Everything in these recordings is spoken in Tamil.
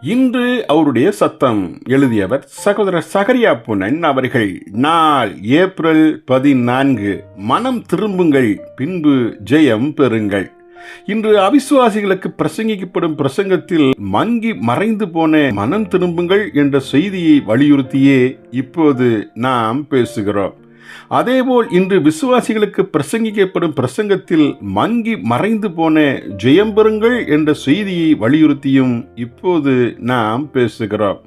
இன்று அவருடைய சத்தம். எழுதியவர் சகோதரர் சகரியா புனன் அவர்கள். நாள் ஏப்ரல் 14. மனம் திரும்புங்கள், பின்பு ஜெயம் பெறுங்கள். இன்று அவிசுவாசிகளுக்கு பிரசங்கிக்கப்படும் பிரசங்கத்தில் மங்கி மறைந்து போன மனம் திரும்புங்கள் என்ற செய்தியை வலியுறுத்தியே இப்போது நாம் பேசுகிறோம். அதேபோல் இன்று விசுவாசிகளுக்கு பிரசங்கிக்கப்படும் பிரசங்கத்தில் மங்கி மறைந்து போன ஜெயம் பெறுங்கள் என்ற செய்தியை வலியுறுத்தியும் இப்போது நாம் பேசுகிறோம்.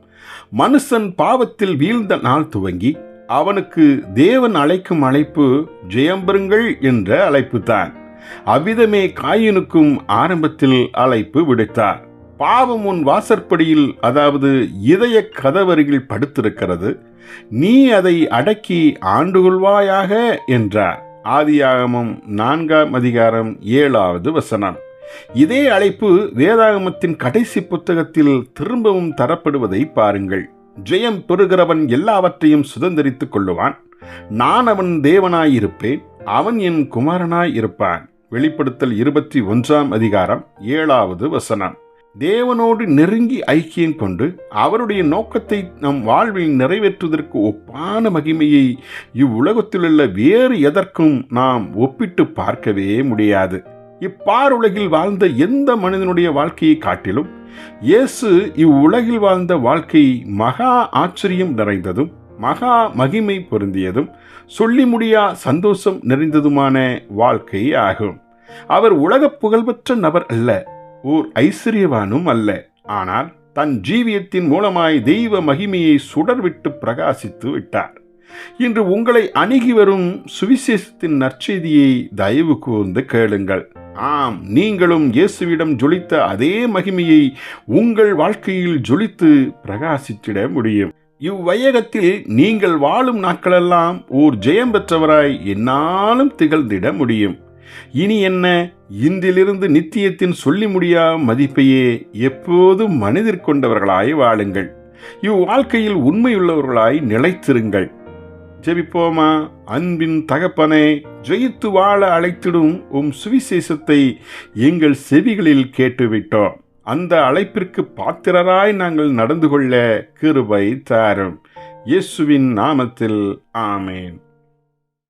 மனுஷன் பாவத்தில் வீழ்ந்த நாள் துவங்கி அவனுக்கு தேவன் அழைக்கும் அழைப்பு ஜெயம் பெறுங்கள் என்ற அழைப்பு தான். அவ்விதமே காயினுக்கும் ஆரம்பத்தில் அழைப்பு விடுத்தார். பாவம் உன் வாசற்படியில், அதாவது இதய கதவருகில் படுத்திருக்கிறது, நீ அதை அடக்கி ஆண்டு கொள்வாயாக என்றார். ஆதியாகமம் 4:7. இதே அழைப்பு வேதாகமத்தின் கடைசி புத்தகத்தில் திரும்பவும் தரப்படுவதை பாருங்கள். ஜெயம் பெறுகிறவன் எல்லாவற்றையும் சுதந்திரித்துக் கொள்ளுவான். நான் அவன் தேவனாயிருப்பேன், அவன் என் குமாரனாய் இருப்பான். வெளிப்படுத்தல் 21:7. தேவனோடு நெருங்கி ஐக்கியம் கொண்டு அவருடைய நோக்கத்தை நம் வாழ்வில் நிறைவேற்றுவதற்கு ஒப்பான மகிமையை இவ்வுலகத்திலுள்ள வேறு எதற்கும் நாம் ஒப்பிட்டு பார்க்கவே முடியாது. இப்பாருலகில் வாழ்ந்த எந்த மனிதனுடைய வாழ்க்கையை காட்டிலும் இயேசு இவ்வுலகில் வாழ்ந்த வாழ்க்கை மகா ஆச்சரியம் நிறைந்ததும் மகா மகிமை பொருந்தியதும் சொல்லி முடியா சந்தோஷம் நிறைந்ததுமான வாழ்க்கை ஆகும். அவர் உலக புகழ்பெற்ற நபர் அல்ல, ஓர் ஐஸ்வர்யவானும் அல்ல. ஆனால் தன் ஜீவியத்தின் மூலமாய் தெய்வ மகிமையை சுடர்விட்டு பிரகாசித்து விட்டார். இன்று உங்களை அணுகி வரும் சுவிசேஷத்தின் நற்செய்தியை தயவு கூர்ந்து கேளுங்கள். ஆம், நீங்களும் இயேசுவிடம் ஜொலித்த அதே மகிமையை உங்கள் வாழ்க்கையில் ஜொலித்து பிரகாசித்திட முடியும். இவ்வையகத்தில் நீங்கள் வாழும் நாட்களெல்லாம் ஓர் ஜெயம் பெற்றவராய் என்னாலும் திகழ்ந்திட முடியும். இனி என்ன, இன்றிலிருந்து நித்தியத்தின் சொல்லி முடியா மதிப்பையே எப்போதும் மனதிற் கொண்டவர்களாய் வாழுங்கள். இவ்வாழ்க்கையில் உண்மையுள்ளவர்களாய் நிலைத்திருங்கள். ஜெபிப்போமா. அன்பின் தகப்பனே, ஜெயித்து வாழ அழைத்திடும் உம் சுவிசேஷத்தை எங்கள் செவிகளில் கேட்டுவிட்டோம். அந்த அழைப்பிற்கு பாத்திரராய் நாங்கள் நடந்து கொள்ள கிருபை தாரும். இயேசுவின் நாமத்தில் ஆமேன்.